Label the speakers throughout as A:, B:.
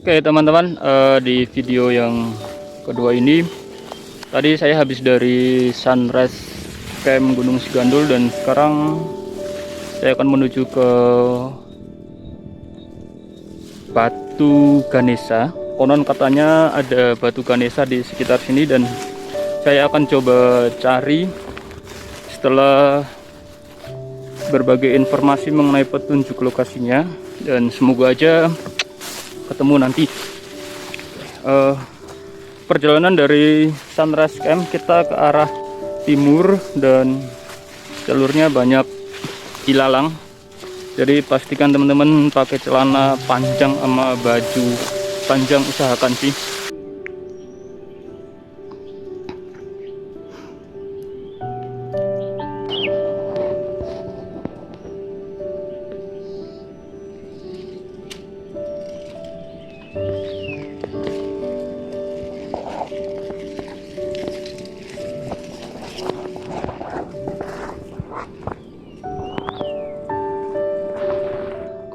A: Oke teman-teman, di video yang kedua ini tadi saya habis dari sunrise camp Gunung Sigandul dan sekarang saya akan menuju ke Batu Ganesha. Konon katanya ada Batu Ganesha di sekitar sini dan saya akan coba cari setelah berbagai informasi mengenai petunjuk lokasinya, dan semoga aja ketemu nanti. Perjalanan dari sunrise camp kita ke arah timur dan jalurnya banyak ilalang, jadi pastikan teman-teman pakai celana panjang sama baju panjang, usahakan sih.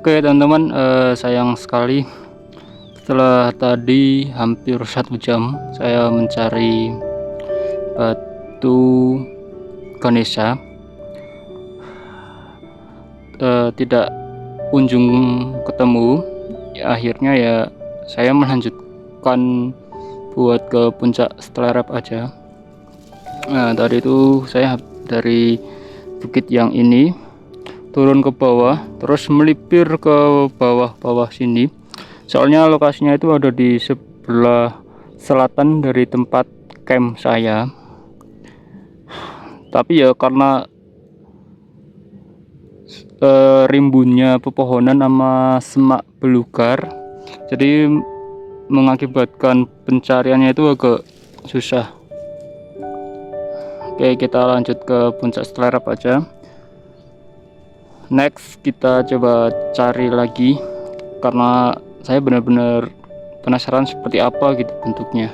A: Oke teman-teman, sayang sekali setelah tadi hampir 1 jam saya mencari Batu Ganesha, tidak kunjung ketemu. Akhirnya ya saya melanjutkan buat ke puncak Selerep aja. Nah tadi itu saya dari bukit yang ini turun ke bawah, terus melipir ke bawah-bawah sini. Soalnya lokasinya itu ada di sebelah selatan dari tempat camp saya. Tapi ya karena rimbunnya pepohonan sama semak belukar, jadi mengakibatkan pencariannya itu agak susah. Oke, kita lanjut ke puncak Selerep aja. Next kita coba cari lagi karena saya benar-benar penasaran seperti apa gitu bentuknya.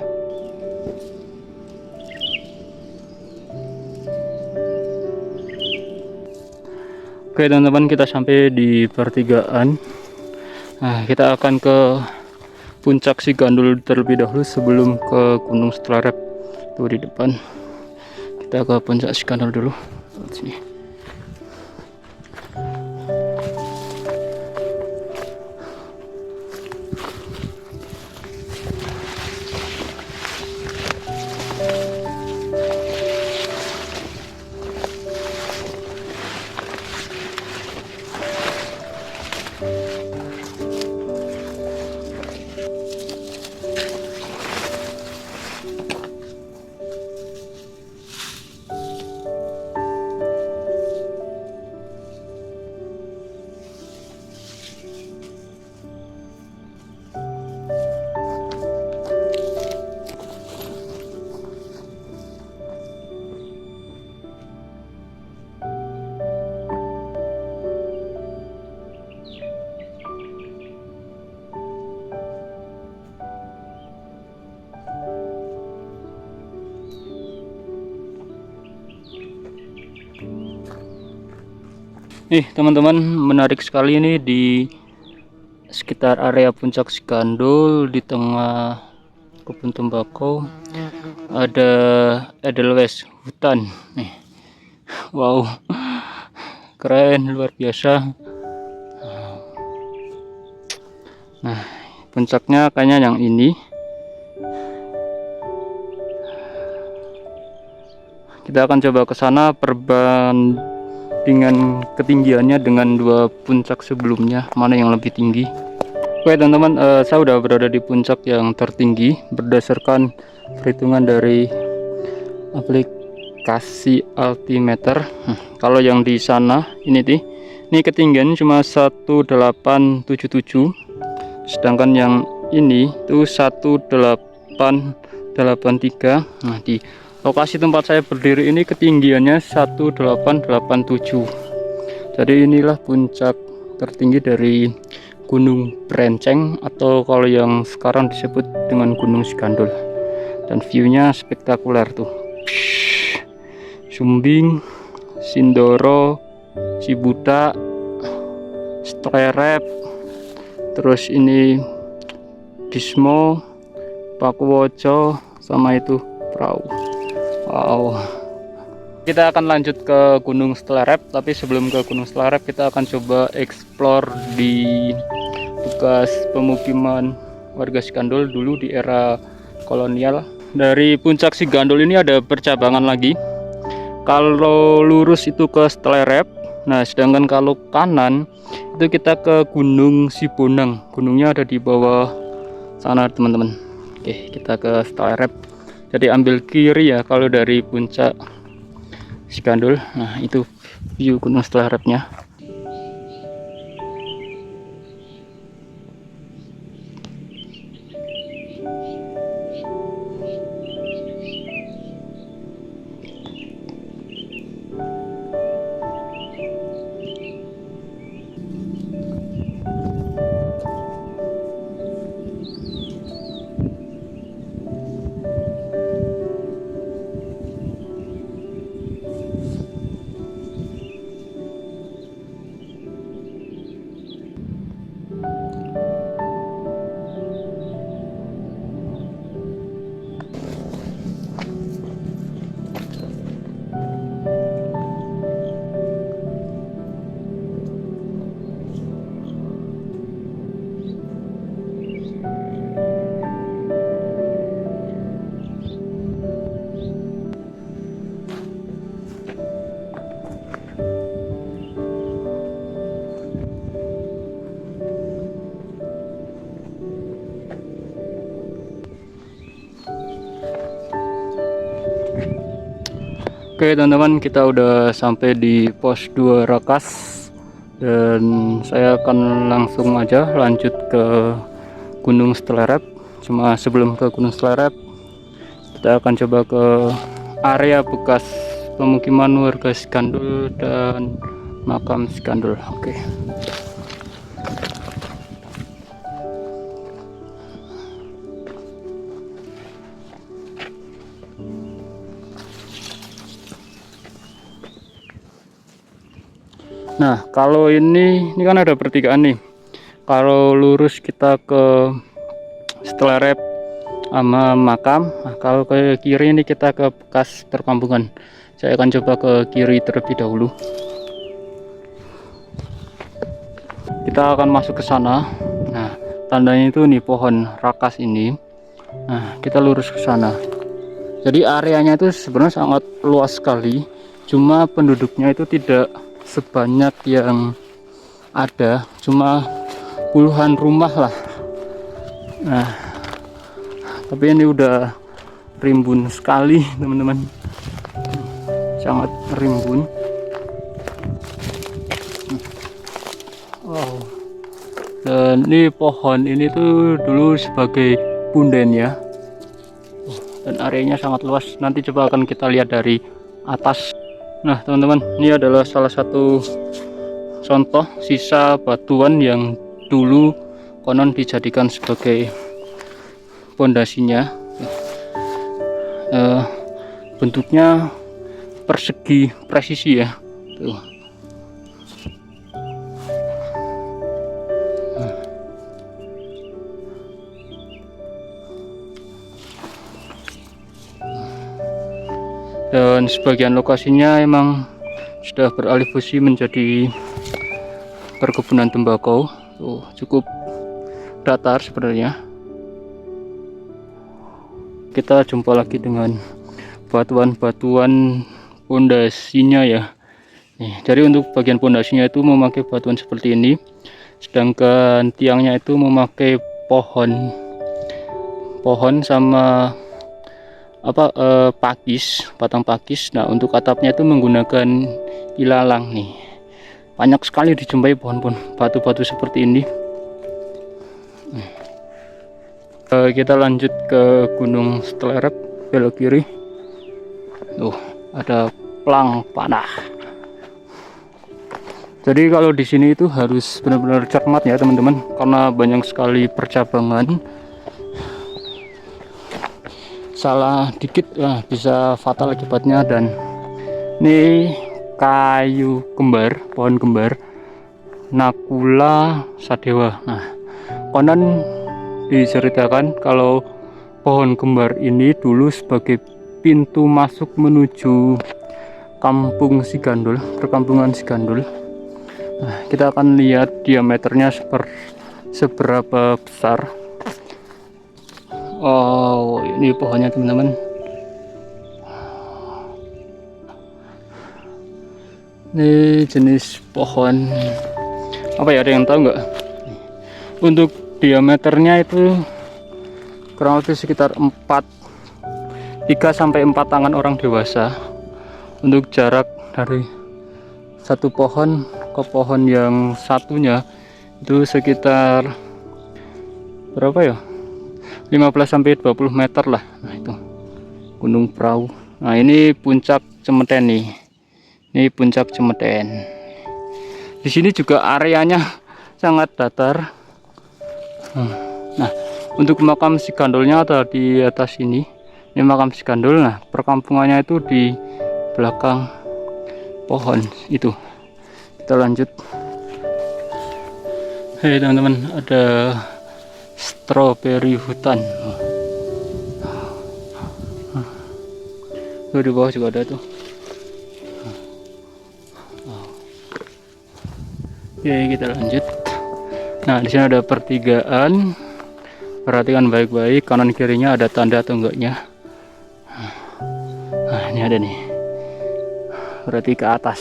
A: Oke teman-teman, kita sampai di pertigaan. Nah, kita akan ke puncak Sigandul terlebih dahulu sebelum ke Gunung Selerep. Tuh di depan. Kita ke puncak Sigandul dulu. Sini. Nih teman-teman, menarik sekali ini di sekitar area puncak Sigandul, di tengah kebun tembakau ada edelweiss hutan nih. Wow, keren, luar biasa. Nah puncaknya kayaknya yang ini. Kita akan coba ke sana dengan ketinggiannya dengan dua puncak sebelumnya, mana yang lebih tinggi. Oke teman-teman, saya udah berada di puncak yang tertinggi berdasarkan perhitungan dari aplikasi altimeter. Kalau yang di sana ini ketinggian cuma 1877, sedangkan yang ini tuh 1883. Nah di lokasi tempat saya berdiri ini ketinggiannya 1887. Jadi inilah puncak tertinggi dari Gunung Brenceng, atau kalau yang sekarang disebut dengan Gunung Sigandul. Dan view-nya spektakuler tuh. Sumbing, Sindoro, Cibuta, Selerep, terus ini Bismo, Pakuwoco, sama itu perahu. Wow. Kita akan lanjut ke Gunung Stelerep, tapi sebelum ke Gunung Stelerep kita akan coba explore di bekas pemukiman warga Sigandul dulu di era kolonial. Dari puncak Sigandul ini ada percabangan lagi. Kalau lurus itu ke Stelerep, nah sedangkan kalau kanan itu kita ke Gunung Sibonang. Gunungnya ada di bawah sana teman-teman. Oke, kita ke Stelerep. Jadi ambil kiri ya kalau dari puncak Sigandul. Nah itu view Gunung Stelerepnya. Oke teman-teman, kita udah sampai di pos 2 Rakas dan saya akan langsung aja lanjut ke Gunung Stelerep. Cuma sebelum ke Gunung Stelerep, kita akan coba ke area bekas pemukiman warga Sigandul dan makam Sigandul. Oke. Nah, kalau ini kan ada pertigaan nih. Kalau lurus kita ke Stelerep sama makam. Nah, kalau ke kiri ini kita ke bekas perkampungan. Saya akan coba ke kiri terlebih dahulu. Kita akan masuk ke sana. Nah, tandanya itu nih pohon rakas ini. Nah, kita lurus ke sana. Jadi areanya itu sebenarnya sangat luas sekali. Cuma penduduknya itu tidak sebanyak yang ada, cuma puluhan rumah lah. Nah, tapi ini udah rimbun sekali teman-teman, sangat rimbun. Wow. Dan ini pohon ini tuh dulu sebagai punden ya, dan areanya sangat luas. Nanti coba akan kita lihat dari atas. Nah teman-teman, ini adalah salah satu contoh sisa batuan yang dulu konon dijadikan sebagai pondasinya. Bentuknya persegi presisi ya. Tuh. Dan sebagian lokasinya emang sudah beralih fungsi menjadi perkebunan tembakau. Cukup datar sebenarnya. Kita jumpa lagi dengan batuan-batuan pondasinya ya. Jadi untuk bagian pondasinya itu memakai batuan seperti ini, sedangkan tiangnya itu memakai pohon sama pakis, batang pakis. Nah untuk atapnya itu menggunakan ilalang nih. Banyak sekali dijumpai pohon-pohon batu-batu seperti ini. Kita lanjut ke Gunung Stelerep, belok kiri. Ada plang panah. Jadi kalau di sini itu harus benar-benar cermat ya teman-teman, karena banyak sekali percabangan. Salah dikit bisa fatal akibatnya. Dan ini kayu kembar, pohon kembar Nakula Sadewa. Nah konon diceritakan kalau pohon kembar ini dulu sebagai pintu masuk menuju kampung Sigandul, perkampungan Sigandul. Nah, kita akan lihat diameternya seberapa besar. Oh, ini pohonnya teman-teman. Ini jenis pohon apa ya, ada yang tahu nggak? Untuk diameternya itu kurang lebih sekitar 3 sampai 4 tangan orang dewasa. Untuk jarak dari satu pohon ke pohon yang satunya itu sekitar berapa ya, 15 sampai 20 meter lah. Nah, itu Gunung Prau. Nah, ini puncak Cemeten nih. Ini puncak Cemeten. Di sini juga areanya sangat datar. Nah, untuk makam Sigandulnya ada di atas ini. Ini makam Sigandul. Nah, perkampungannya itu di belakang pohon itu. Kita lanjut. Hei teman-teman, ada stroberi hutan. Tuh di bawah juga ada tuh. Oke, kita lanjut. Nah, di sini ada pertigaan. Perhatikan baik-baik, kanan kirinya ada tanda atau enggaknya. Nah, ini ada nih. Berarti ke atas.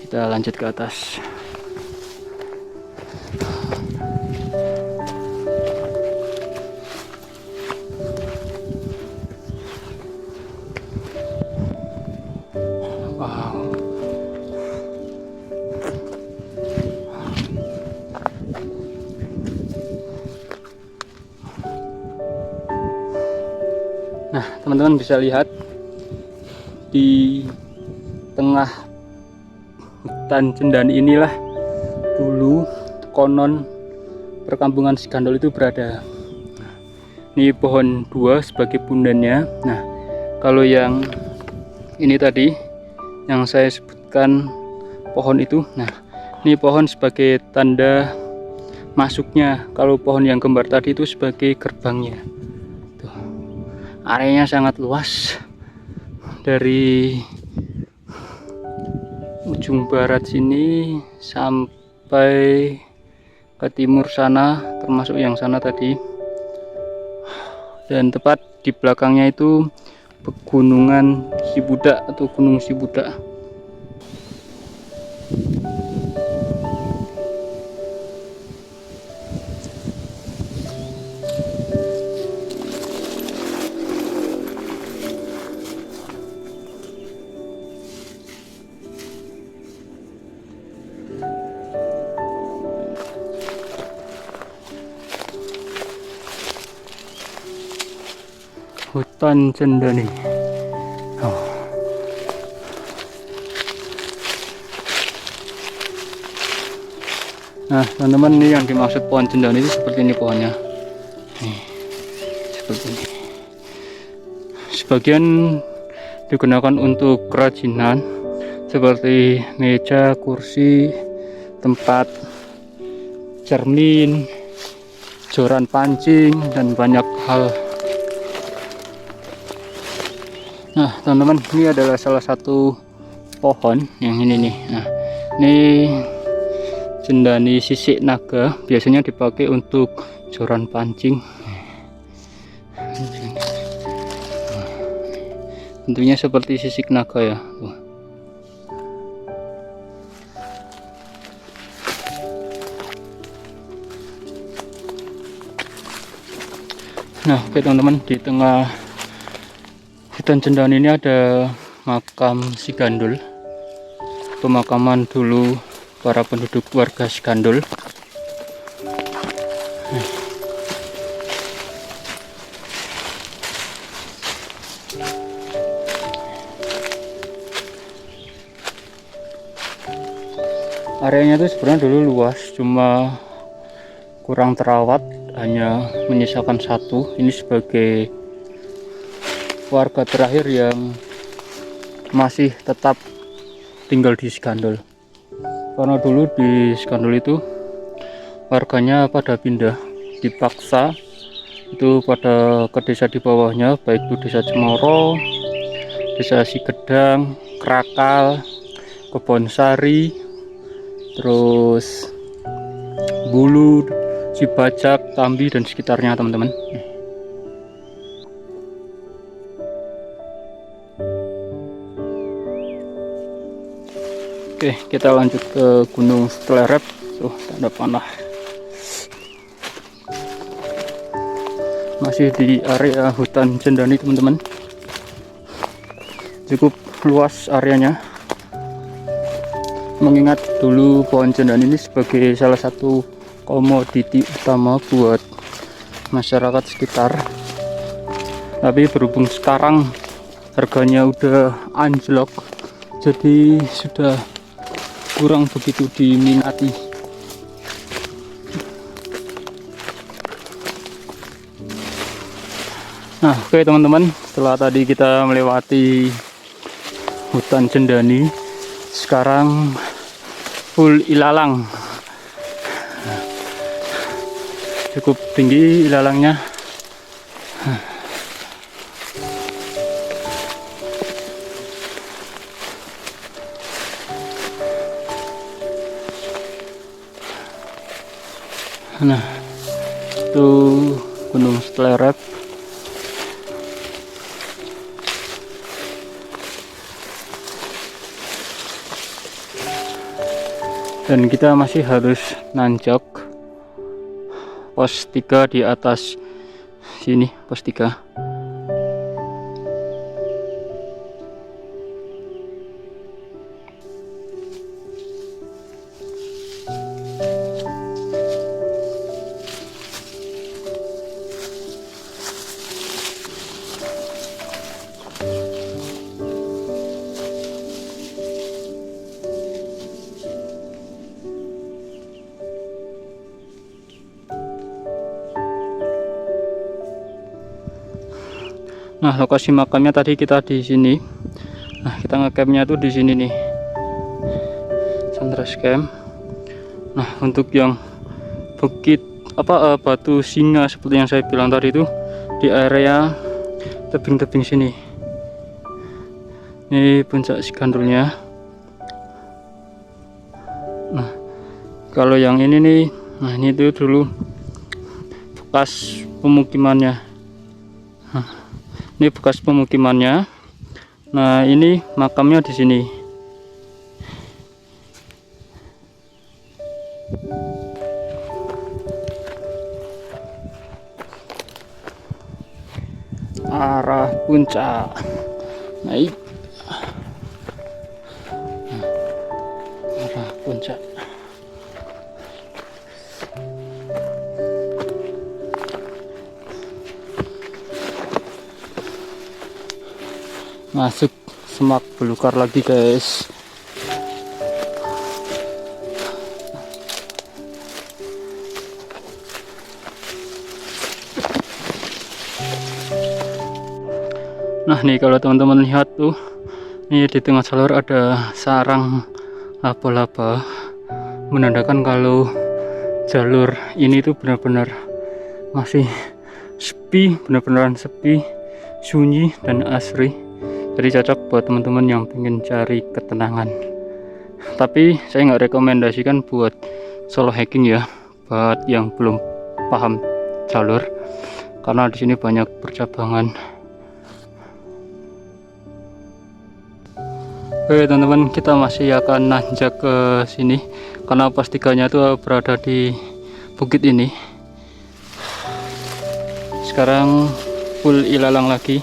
A: Kita lanjut ke atas. Wow. Nah, teman-teman bisa lihat di tengah hutan Cendani inilah dulu konon perkampungan Sigandul itu berada. Ini pohon 2 sebagai bundannya. Nah, kalau yang ini tadi yang saya sebutkan pohon itu, nah ini pohon sebagai tanda masuknya. Kalau pohon yang kembar tadi itu sebagai gerbangnya. Tuh. Areanya sangat luas, dari ujung barat sini sampai ke timur sana, termasuk yang sana tadi. Dan tepat di belakangnya itu pegunungan Sibudak atau Gunung Sibudak. Hutan Cendani. Oh. Nah, teman-teman, ini yang dimaksud pohon Cendani itu seperti ini pohonnya. Nih, seperti ini. Sebagian digunakan untuk kerajinan seperti meja, kursi, tempat cermin, joran pancing, dan banyak hal. Nah, teman-teman, ini adalah salah satu pohon yang ini nih. Nah, ini Cendani sisik naga, biasanya dipakai untuk joran pancing. Bentuknya seperti sisik naga ya. Nah, oke teman-teman, di tengah hutan Cendani ini ada makam Sigandul, pemakaman dulu para penduduk warga Sigandul. Areanya itu sebenarnya dulu luas, cuma kurang terawat, hanya menyisakan satu. Ini sebagai warga terakhir yang masih tetap tinggal di Sigandul. Karena dulu di Sigandul itu warganya pada pindah, dipaksa itu pada ke desa di bawahnya, baik itu desa Cemoro, desa Sigedang, Krakal, Kebonsari, terus Bulu, Cibajak, Tambi dan sekitarnya teman-teman. Oke, kita lanjut ke Gunung Stelerep. Tuh, tanda panah. Masih di area hutan Cendani teman-teman. Cukup luas areanya. Mengingat dulu pohon cendani ini sebagai salah satu komoditi utama buat masyarakat sekitar. Tapi berhubung sekarang harganya udah anjlok, jadi sudah kurang begitu diminati. Nah, oke teman-teman, setelah tadi kita melewati hutan cendani, sekarang full ilalang. Cukup tinggi ilalangnya. Nah, itu Gunung Stelerep. Dan kita masih harus nanjak pos 3 di atas sini, pos 3. Nah, lokasi makamnya tadi kita di sini. Nah, kita ngecampnya tuh di sini nih, Sunrise Camp. Nah, untuk yang bukit batu singa seperti yang saya bilang tadi itu di area tebing-tebing sini. Ini puncak Sigandulnya. Nah, kalau yang ini nih, nah ini tuh dulu bekas pemukimannya. Nah, ini bekas pemukimannya. Nah, ini makamnya di sini. Arah puncak. Naik. Arah puncak. Masuk semak belukar lagi guys. Nah nih, kalau teman-teman lihat tuh, ini di tengah jalur ada sarang laba-laba, menandakan kalau jalur ini tuh benar-benar masih sepi, benar-benar sepi, sunyi dan asri. Jadi cocok buat teman-teman yang pengen cari ketenangan. Tapi saya nggak rekomendasikan buat solo hiking ya, buat yang belum paham jalur, karena di sini banyak percabangan. Oke teman-teman, kita masih akan nanjak ke sini karena pos 3-nya itu berada di bukit ini. Sekarang full ilalang lagi.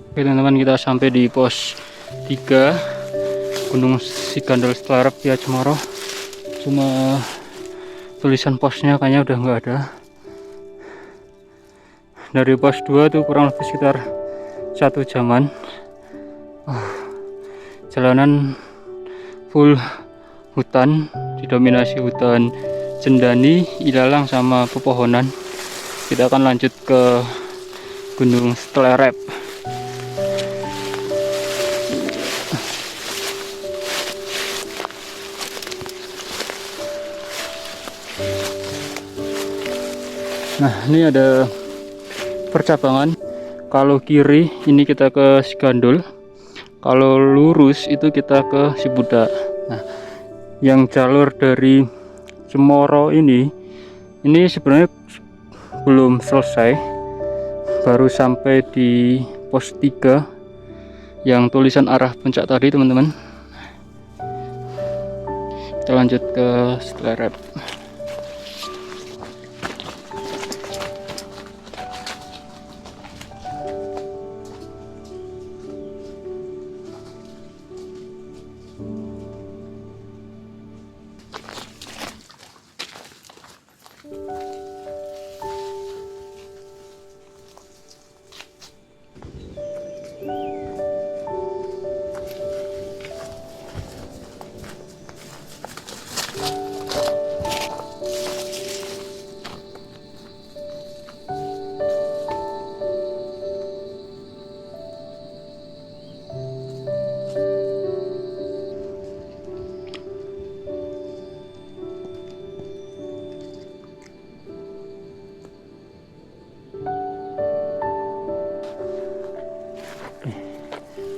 A: Oke teman-teman, kita sampai di pos 3 Gunung Sigandal Stelerep ya Cemoro. Cuma tulisan posnya kayaknya udah nggak ada. Dari pos 2 tuh kurang lebih sekitar 1 jaman. Jalanan full hutan, didominasi hutan cendani, ilalang sama pepohonan. Kita akan lanjut ke Gunung Stelerep. Nah, ini ada percabangan. Kalau kiri ini kita ke Sigandul, kalau lurus itu kita ke Cibudak. Nah, yang jalur dari Cemoro ini sebenarnya belum selesai, baru sampai di pos 3 yang tulisan arah puncak tadi teman-teman. Kita lanjut ke Stelerep.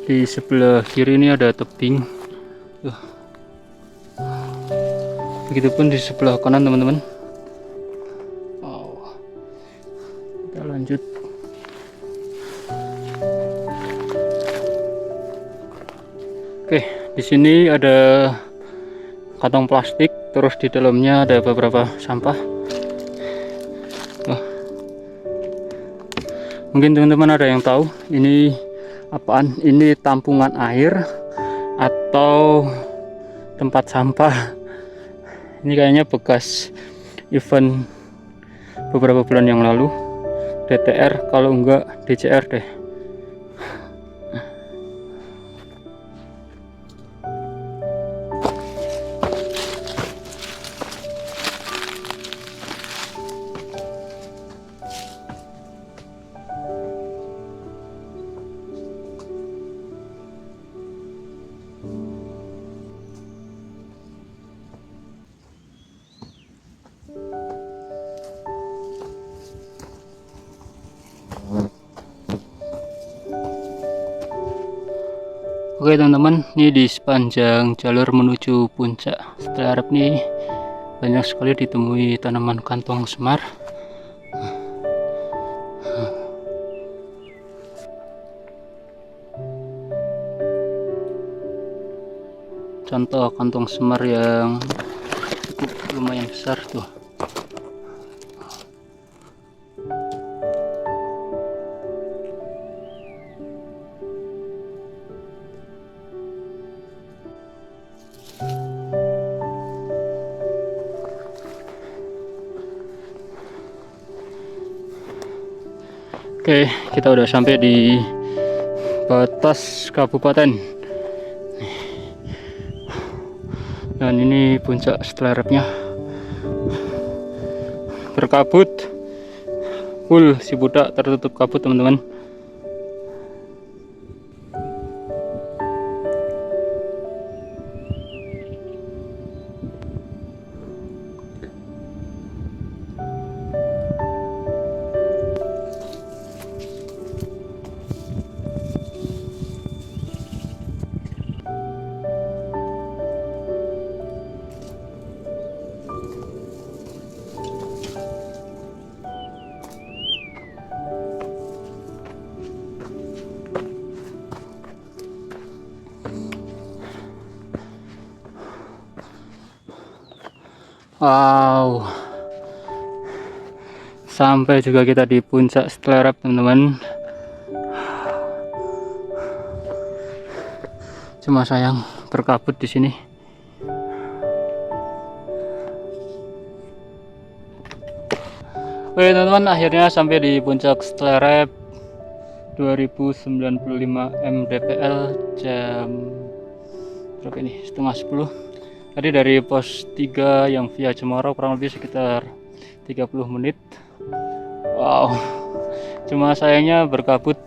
A: Di sebelah kiri ini ada tebing. Begitupun di sebelah kanan teman-teman. Kita lanjut. Oke, di sini ada kantong plastik, terus di dalamnya ada beberapa sampah. Mungkin teman-teman ada yang tahu ini apaan? Ini tampungan air atau tempat sampah? Ini kayaknya bekas event beberapa bulan yang lalu, DTR kalau enggak DCR deh. Oke teman-teman, ini di sepanjang jalur menuju puncak Stelerep nih banyak sekali ditemui tanaman kantong semar. Contoh kantong semar yang cukup lumayan besar tuh. Oke, kita udah sampai di batas kabupaten. Dan ini puncak Stelerepnya. Berkabut. Full Cibudak tertutup kabut, teman-teman. Wow, sampai juga kita di puncak Stelerep, teman-teman. Cuma sayang berkabut di sini. Oke teman-teman, akhirnya sampai di puncak Stlerep 2095 mdpl jam berapa ini? Setengah 10. Tadi dari pos 3 yang via Cemoro kurang lebih sekitar 30 menit. Wow, cuma sayangnya berkabut